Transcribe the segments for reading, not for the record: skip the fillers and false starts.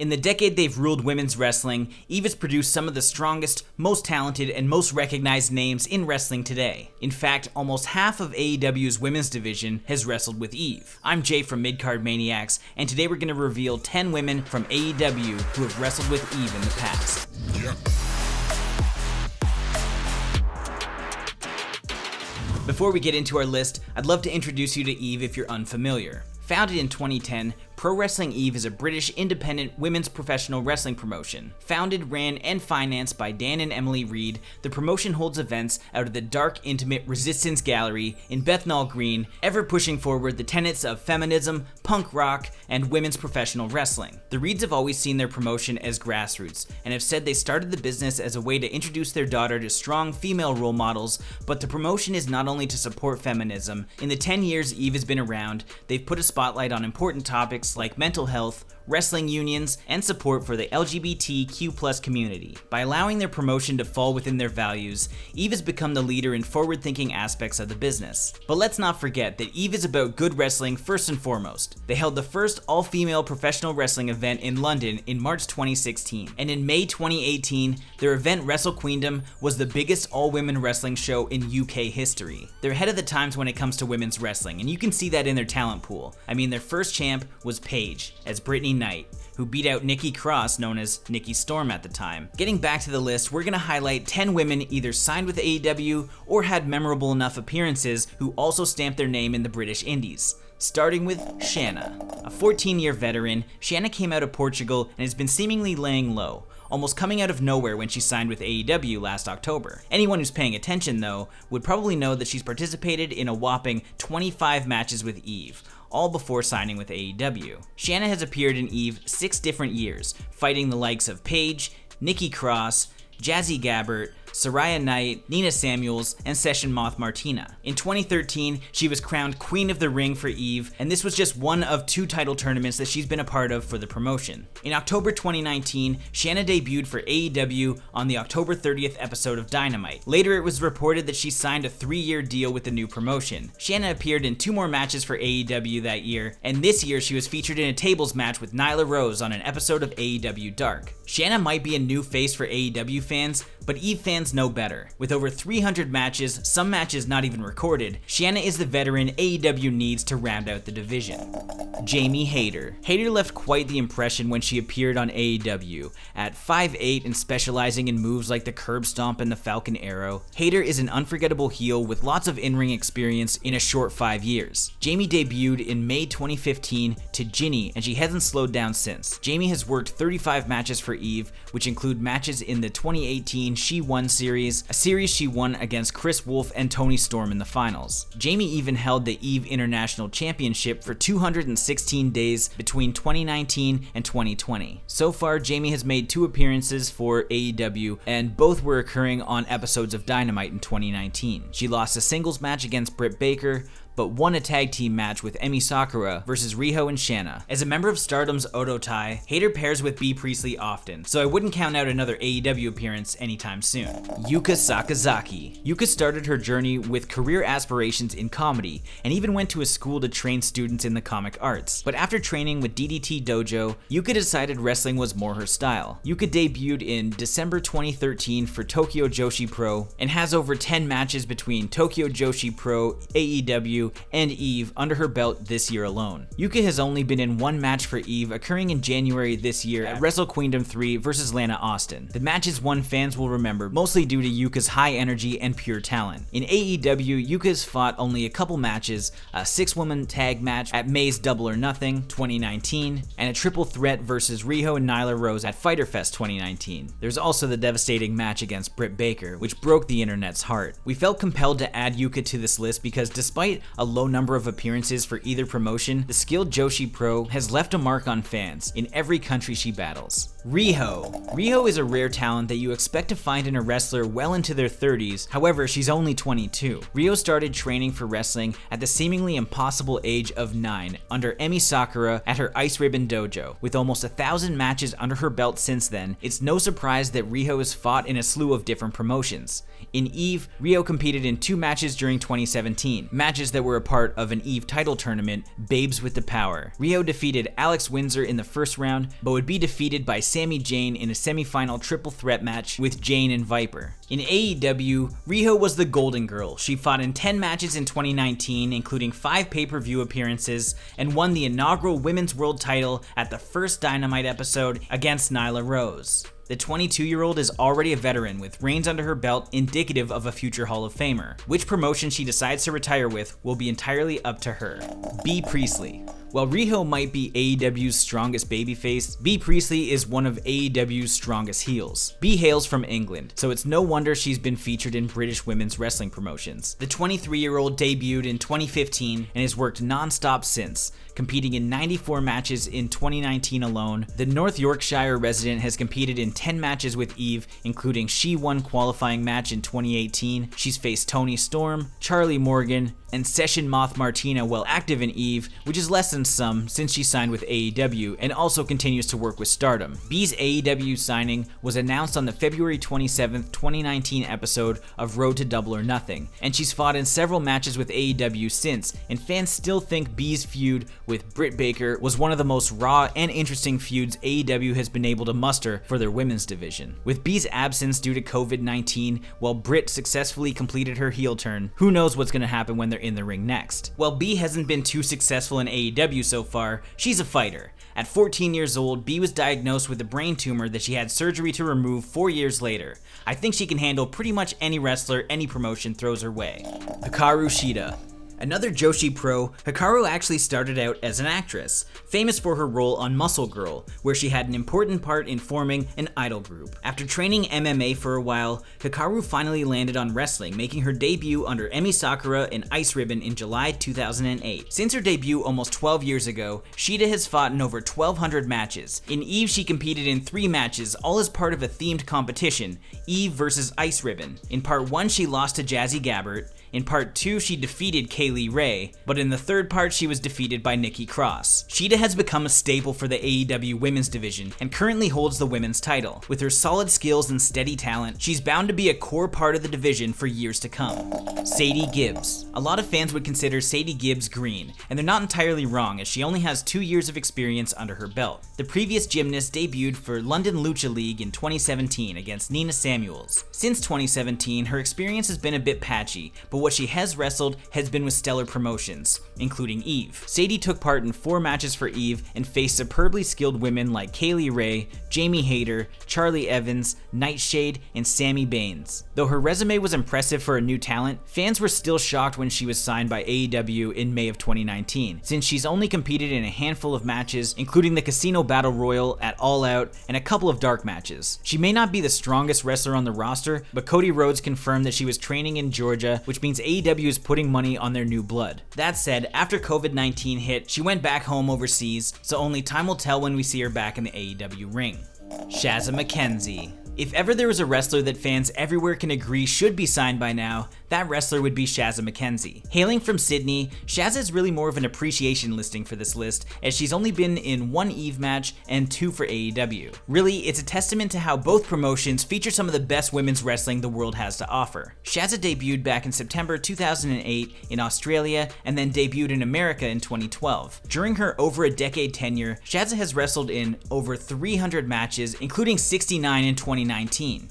In the decade they've ruled women's wrestling, Eve has produced some of the strongest, most talented, and most recognized names in wrestling today. In fact, almost half of AEW's women's division has wrestled with Eve. I'm Jay from Midcard Maniacs, and today we're going to reveal 10 women from AEW who have wrestled with Eve in the past. Before we get into our list, I'd love to introduce you to Eve if you're unfamiliar. Founded in 2010, Pro Wrestling Eve is a British independent women's professional wrestling promotion. Founded, ran, and financed by Dan and Emily Read, the promotion holds events out of the dark, intimate Resistance Gallery in Bethnal Green, ever pushing forward the tenets of feminism, punk rock, and women's professional wrestling. The Reads have always seen their promotion as grassroots, and have said they started the business as a way to introduce their daughter to strong female role models, but the promotion is not only to support feminism. In the 10 years Eve has been around, they've put a spotlight on important topics like mental health, wrestling unions, and support for the LGBTQ+ community. By allowing their promotion to fall within their values, Eve has become the leader in forward-thinking aspects of the business. But let's not forget that Eve is about good wrestling first and foremost. They held the first all-female professional wrestling event in London in March 2016, and in May 2018, their event Wrestle Queendom was the biggest all-women wrestling show in UK history. They're ahead of the times when it comes to women's wrestling, and you can see that in their talent pool. I mean, their first champ was Paige, as Brittany Knight, who beat out Nikki Cross, known as Nikki Storm at the time. Getting back to the list, we're going to highlight 10 women either signed with AEW or had memorable enough appearances who also stamped their name in the British Indies. Starting with Shanna. A 14-year veteran, Shanna came out of Portugal and has been seemingly laying low, almost coming out of nowhere when she signed with AEW last October. Anyone who's paying attention, though, would probably know that she's participated in a whopping 25 matches with Eve, all before signing with AEW. Shanna has appeared in Eve 6 different years, fighting the likes of Paige, Nikki Cross, Jazzy Gabbert, Saraya Knight, Nina Samuels, and Session Moth Martina. In 2013, she was crowned Queen of the Ring for Eve, and this was just one of 2 title tournaments that she's been a part of for the promotion. In October 2019, Shanna debuted for AEW on the October 30th episode of Dynamite. Later, it was reported that she signed a 3-year deal with the new promotion. Shanna appeared in 2 more matches for AEW that year, and this year she was featured in a tables match with Nyla Rose on an episode of AEW Dark. Shanna might be a new face for AEW fans, but Eve fans know better. With over 300 matches, some matches not even recorded, Shanna is the veteran AEW needs to round out the division. Jamie Hayter. Hayter left quite the impression when she appeared on AEW. At 5'8" and specializing in moves like the curb stomp and the Falcon Arrow, Hayter is an unforgettable heel with lots of in-ring experience in a short 5 years. Jamie debuted in May 2015 to Ginny, and she hasn't slowed down since. Jamie has worked 35 matches for Eve, which include matches in the 2018 She Won series, a series she won against Chris Wolf and Toni Storm in the finals. Jamie even held the Eve International Championship for 216 days between 2019 and 2020. So far, Jamie has made 2 appearances for AEW, and both were occurring on episodes of Dynamite in 2019. She lost a singles match against Britt Baker, but won a tag team match with Emmy Sakura versus Riho and Shanna. As a member of Stardom's Odo Tai, Hayter pairs with Bea Priestley often, so I wouldn't count out another AEW appearance anytime soon. Yuka Sakazaki. Yuka started her journey with career aspirations in comedy, and even went to a school to train students in the comic arts. But after training with DDT Dojo, Yuka decided wrestling was more her style. Yuka debuted in December 2013 for Tokyo Joshi Pro, and has over 10 matches between Tokyo Joshi Pro, AEW, and Eve under her belt this year alone. Yuka has only been in 1 match for Eve, occurring in January this year at Wrestle Queendom 3 versus Lana Austin. The match is one fans will remember, mostly due to Yuka's high energy and pure talent. In AEW, Yuka has fought only a couple matches, a 6-woman tag match at May's Double or Nothing 2019, and a triple threat versus Riho and Nyla Rose at Fyter Fest 2019. There's also the devastating match against Britt Baker, which broke the internet's heart. We felt compelled to add Yuka to this list because despite a low number of appearances for either promotion, the skilled Joshi Pro has left a mark on fans in every country she battles. Riho. Riho is a rare talent that you expect to find in a wrestler well into their 30s, however, she's only 22. Riho started training for wrestling at the seemingly impossible age of 9 under Emmy Sakura at her Ice Ribbon Dojo. With almost 1,000 matches under her belt since then, it's no surprise that Riho has fought in a slew of different promotions. In Eve, Riho competed in 2 matches during 2017, matches that that were a part of an EVE title tournament, Babes with the Power. Riho defeated Alex Windsor in the first round, but would be defeated by Sami Zayn in a semi-final triple threat match with Jane and Viper. In AEW, Riho was the Golden Girl. She fought in 10 matches in 2019, including 5 pay-per-view appearances, and won the inaugural Women's World title at the first Dynamite episode against Nyla Rose. The 22-year-old is already a veteran with reigns under her belt indicative of a future Hall of Famer. Which promotion she decides to retire with will be entirely up to her. Bea Priestley. While Riho might be AEW's strongest babyface, Bea Priestley is one of AEW's strongest heels. Bea hails from England, so it's no wonder she's been featured in British women's wrestling promotions. The 23-year-old debuted in 2015 and has worked non-stop since, competing in 94 matches in 2019 alone. The North Yorkshire resident has competed in 10 matches with EVE, including She Won qualifying match in 2018. She's faced Toni Storm, Charlie Morgan, and Session Moth Martina while active in EVE, which is less than some since she signed with AEW and also continues to work with Stardom. Bea's AEW signing was announced on the February 27th, 2019 episode of Road to Double or Nothing, and she's fought in several matches with AEW since, and fans still think Bea's feud with Britt Baker was one of the most raw and interesting feuds AEW has been able to muster for their women's division. With Bea's absence due to COVID-19, while Britt successfully completed her heel turn, who knows what's going to happen when they're in the ring next. While Bea hasn't been too successful in AEW so far, she's a fighter. At 14 years old, Bea was diagnosed with a brain tumor that she had surgery to remove 4 years later. I think she can handle pretty much any wrestler any promotion throws her way. Karushida. Another Joshi pro, Hikaru actually started out as an actress, famous for her role on Muscle Girl, where she had an important part in forming an idol group. After training MMA for a while, Hikaru finally landed on wrestling, making her debut under Emmy Sakura in Ice Ribbon in July 2008. Since her debut almost 12 years ago, Shida has fought in over 1,200 matches. In EVE, she competed in 3 matches, all as part of a themed competition, EVE vs. Ice Ribbon. In Part 1, she lost to Jazzy Gabbert. In Part 2, she defeated Kaylee Ray, but in the third part, she was defeated by Nikki Cross. Shida has become a staple for the AEW women's division and currently holds the women's title. With her solid skills and steady talent, she's bound to be a core part of the division for years to come. Sadie Gibbs. A lot of fans would consider Sadie Gibbs green, and they're not entirely wrong as she only has 2 years of experience under her belt. The previous gymnast debuted for London Lucha League in 2017 against Nina Samuels. Since 2017, her experience has been a bit patchy, but what she has wrestled has been with stellar promotions, including EVE. Sadie took part in 4 matches for EVE and faced superbly skilled women like Kaylee Ray, Jamie Hayter, Charlie Evans, Nightshade, and Sammy Baines. Though her resume was impressive for a new talent, fans were still shocked when she was signed by AEW in May of 2019, since she's only competed in a handful of matches, including the Casino Battle Royal at All Out and a couple of dark matches. She may not be the strongest wrestler on the roster, but Cody Rhodes confirmed that she was training in Georgia, which means AEW is putting money on their new blood. That said, after COVID-19 hit, she went back home overseas, so only time will tell when we see her back in the AEW ring. Shaka McKenzie. If ever there was a wrestler that fans everywhere can agree should be signed by now, that wrestler would be Shaka McKenzie. Hailing from Sydney, Shaz is really more of an appreciation listing for this list, as she's only been in 1 EVE match and 2 for AEW. Really, it's a testament to how both promotions feature some of the best women's wrestling the world has to offer. Shaz debuted back in September 2008 in Australia and then debuted in America in 2012. During her over a decade tenure, Shaz has wrestled in over 300 matches, including 69 in 2019.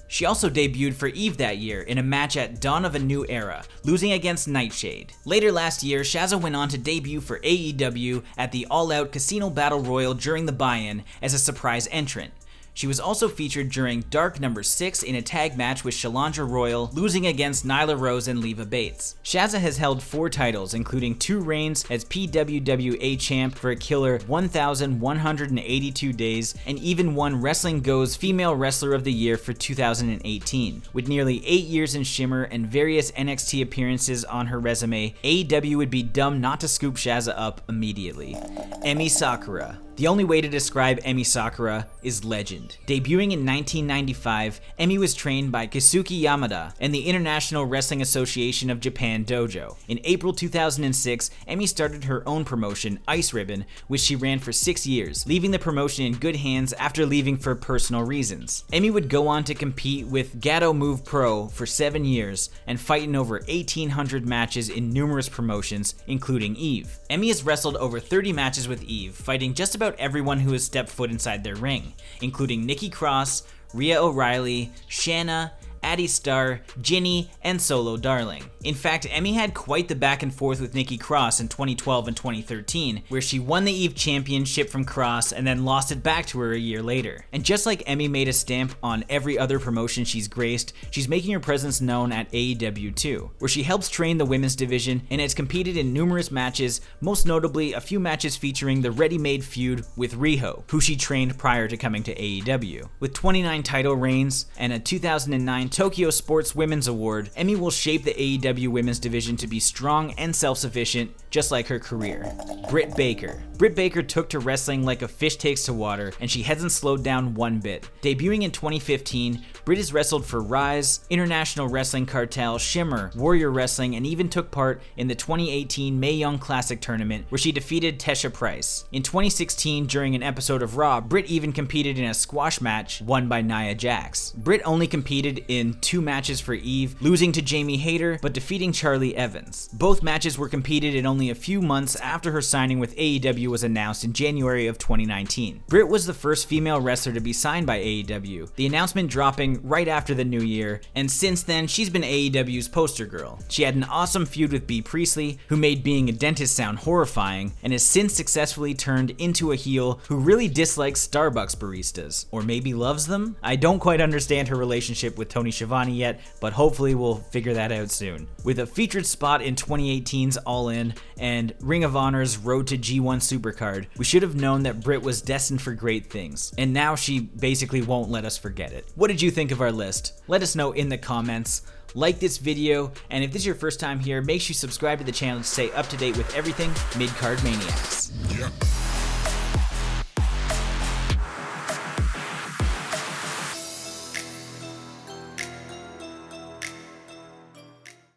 She also debuted for EVE that year in a match at Dawn of a New Era, losing against Nightshade. Later last year, Shazza went on to debut for AEW at the All Out Casino Battle Royal during the buy-in as a surprise entrant. She was also featured during Dark No. 6 in a tag match with Shalandra Royal, losing against Nyla Rose and Leva Bates. Shazza has held 4 titles, including 2 reigns as PWWA champ for a killer 1,182 days, and even won Wrestling Go's Female Wrestler of the Year for 2018. With nearly 8 years in Shimmer and various NXT appearances on her resume, AEW would be dumb not to scoop Shazza up immediately. Emmy Sakura. The only way to describe Emmy Sakura is legend. England. Debuting in 1995, Emmy was trained by Keisuke Yamada and the International Wrestling Association of Japan Dojo. In April 2006, Emmy started her own promotion, Ice Ribbon, which she ran for 6 years, leaving the promotion in good hands after leaving for personal reasons. Emmy would go on to compete with Gato Move Pro for 7 years and fight in over 1,800 matches in numerous promotions, including Eve. Emmy has wrestled over 30 matches with Eve, fighting just about everyone who has stepped foot inside their ring, including Nikki Cross, Rhea O'Reilly, Shanna, Addie Starr, Ginny, and Solo Darling. In fact, Emmy had quite the back and forth with Nikki Cross in 2012 and 2013, where she won the Eve Championship from Cross and then lost it back to her a year later. And just like Emmy made a stamp on every other promotion she's graced, she's making her presence known at AEW too, where she helps train the women's division and has competed in numerous matches, most notably a few matches featuring the ready-made feud with Riho, who she trained prior to coming to AEW. With 29 title reigns and a 2009 Tokyo Sports Women's Award, Emmy will shape the AEW women's division to be strong and self-sufficient, just like her career. Britt Baker. Britt Baker took to wrestling like a fish takes to water, and she hasn't slowed down one bit. Debuting in 2015, Britt has wrestled for Rise, International Wrestling Cartel, Shimmer, Warrior Wrestling, and even took part in the 2018 Mae Young Classic tournament, where she defeated Tesha Price. In 2016, during an episode of Raw, Britt even competed in a squash match won by Nia Jax. Britt only competed in 2 matches for Eve, losing to Jamie Hayter but defeating Charlie Evans. Both matches were competed in only a few months after her signing with AEW was announced in January of 2019. Britt was the first female wrestler to be signed by AEW, the announcement dropping right after the new year, and since then she's been AEW's poster girl. She had an awesome feud with Bea Priestley, who made being a dentist sound horrifying, and has since successfully turned into a heel who really dislikes Starbucks baristas, or maybe loves them? I don't quite understand her relationship with Tony Schiavone yet, but hopefully we'll figure that out soon. With a featured spot in 2018's All In and Ring of Honor's Road to G1 Supercard, we should have known that Britt was destined for great things, and now she basically won't let us forget it. What did you think of our list? Let us know in the comments. Like this video, and if this is your first time here, make sure you subscribe to the channel to stay up to date with everything Midcard Maniacs.